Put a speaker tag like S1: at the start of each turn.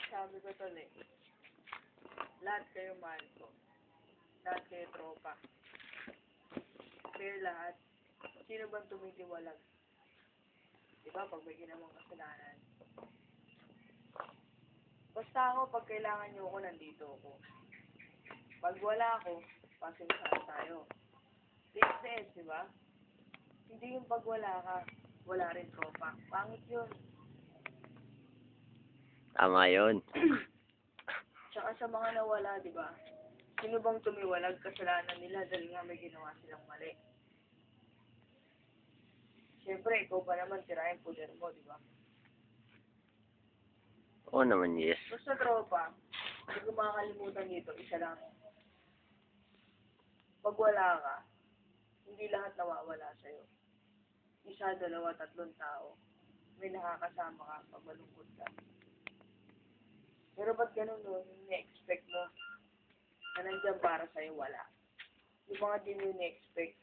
S1: Sabi ko tol eh, lahat kayo mahal ko. Lahat kayo tropa. Pero lahat, sino bang tumitiwalag? Diba, pag may ginawang kasalanan. Basta ako, pag kailangan nyo ako, nandito ako. Pag wala ako, pasensyahan tayo. This, diba? Hindi yung pag wala ka, wala rin tropa. Pangit yun.
S2: Tama yun.
S1: Tsaka sa mga nawala, di ba? Sino bang tumiwalag kasalanan nila dahil nga may ginawa silang mali? Siyempre, ikaw pa naman tirahin poder mo, di ba?
S2: Oo naman, yes.
S1: Basta tropa, hindi ko makakalimutan dito, isa lang. Pag wala ka, hindi lahat nawawala sa'yo. Isa, dalawa, tatlong tao. May nakakasama ka pag malungkot ka. Pero ba't ganun nun? Ni-expect mo na nandiyan para sa'yo, wala. Yung mga di mo ni-expect,